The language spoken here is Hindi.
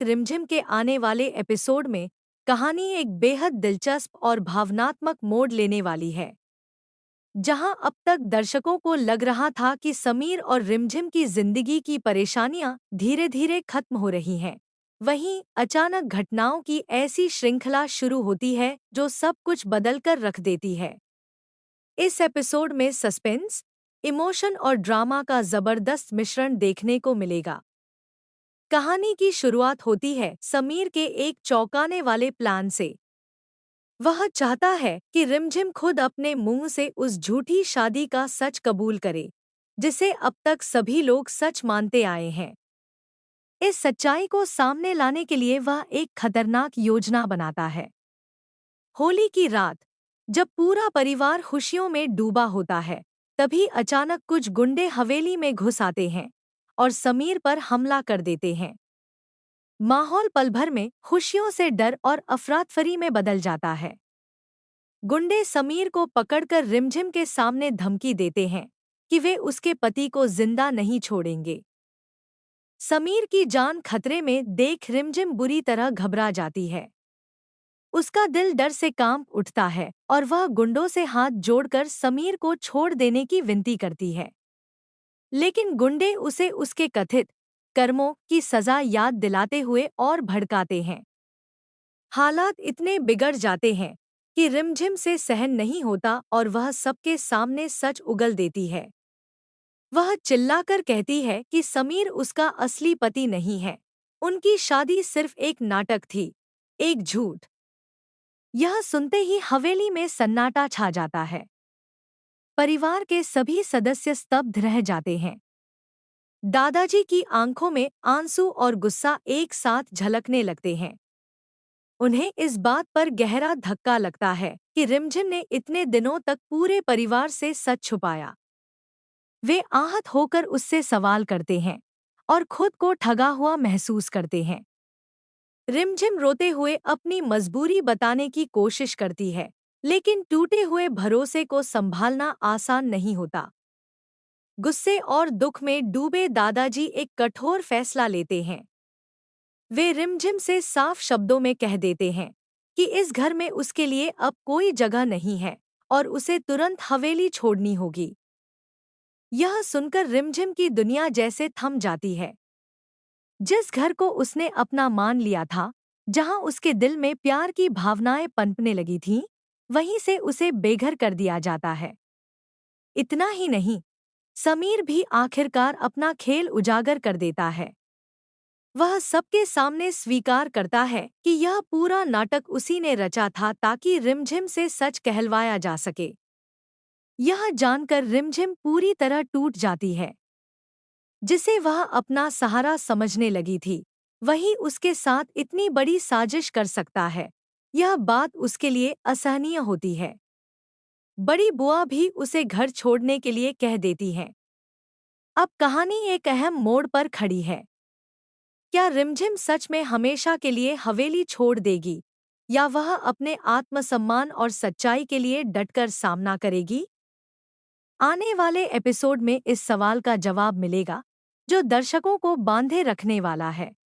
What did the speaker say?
वक्त रिमझिम के आने वाले एपिसोड में कहानी एक बेहद दिलचस्प और भावनात्मक मोड़ लेने वाली है। जहां अब तक दर्शकों को लग रहा था कि समीर और रिमझिम की जिंदगी की परेशानियां धीरे धीरे खत्म हो रही हैं, वहीं अचानक घटनाओं की ऐसी श्रृंखला शुरू होती है जो सब कुछ बदलकर रख देती है। इस एपिसोड में सस्पेंस, इमोशन और ड्रामा का जबरदस्त मिश्रण देखने को मिलेगा। कहानी की शुरुआत होती है समीर के एक चौंकाने वाले प्लान से। वह चाहता है कि रिमझिम खुद अपने मुंह से उस झूठी शादी का सच कबूल करे, जिसे अब तक सभी लोग सच मानते आए हैं। इस सच्चाई को सामने लाने के लिए वह एक खतरनाक योजना बनाता है। होली की रात, जब पूरा परिवार खुशियों में डूबा होता है, तभी अचानक कुछ गुंडे हवेली में घुस आते हैं और समीर पर हमला कर देते हैं। माहौल पल भर में खुशियों से डर और अफरातफरी में बदल जाता है। गुंडे समीर को पकड़कर रिमझिम के सामने धमकी देते हैं कि वे उसके पति को जिंदा नहीं छोड़ेंगे। समीर की जान खतरे में देख रिमझिम बुरी तरह घबरा जाती है। उसका दिल डर से कांप उठता है और वह गुंडों से हाथ जोड़कर समीर को छोड़ देने की विनती करती है। लेकिन गुंडे उसे उसके कथित कर्मों की सजा याद दिलाते हुए और भड़काते हैं। हालात इतने बिगड़ जाते हैं कि रिमझिम से सहन नहीं होता और वह सबके सामने सच उगल देती है। वह चिल्लाकर कहती है कि समीर उसका असली पति नहीं है, उनकी शादी सिर्फ एक नाटक थी, एक झूठ। यह सुनते ही हवेली में सन्नाटा छा जाता है। परिवार के सभी सदस्य स्तब्ध रह जाते हैं। दादाजी की आंखों में आंसू और गुस्सा एक साथ झलकने लगते हैं। उन्हें इस बात पर गहरा धक्का लगता है कि रिमझिम ने इतने दिनों तक पूरे परिवार से सच छुपाया। वे आहत होकर उससे सवाल करते हैं और खुद को ठगा हुआ महसूस करते हैं। रिमझिम रोते हुए अपनी मजबूरी बताने की कोशिश करती है, लेकिन टूटे हुए भरोसे को संभालना आसान नहीं होता। गुस्से और दुख में डूबे दादाजी एक कठोर फैसला लेते हैं। वे रिमझिम से साफ शब्दों में कह देते हैं कि इस घर में उसके लिए अब कोई जगह नहीं है और उसे तुरंत हवेली छोड़नी होगी। यह सुनकर रिमझिम की दुनिया जैसे थम जाती है। जिस घर को उसने अपना मान लिया था, जहां उसके दिल में प्यार की भावनाएं पनपने लगी थीं, वहीं से उसे बेघर कर दिया जाता है। इतना ही नहीं, समीर भी आखिरकार अपना खेल उजागर कर देता है। वह सबके सामने स्वीकार करता है कि यह पूरा नाटक उसी ने रचा था ताकि रिमझिम से सच कहलवाया जा सके। यह जानकर रिमझिम पूरी तरह टूट जाती है। जिसे वह अपना सहारा समझने लगी थी, वही उसके साथ इतनी बड़ी साजिश कर सकता है। यह बात उसके लिए असहनीय होती है। बड़ी बुआ भी उसे घर छोड़ने के लिए कह देती है। अब कहानी एक अहम मोड़ पर खड़ी है। क्या रिमझिम सच में हमेशा के लिए हवेली छोड़ देगी, या वह अपने आत्मसम्मान और सच्चाई के लिए डटकर सामना करेगी? आने वाले एपिसोड में इस सवाल का जवाब मिलेगा, जो दर्शकों को बांधे रखने वाला है।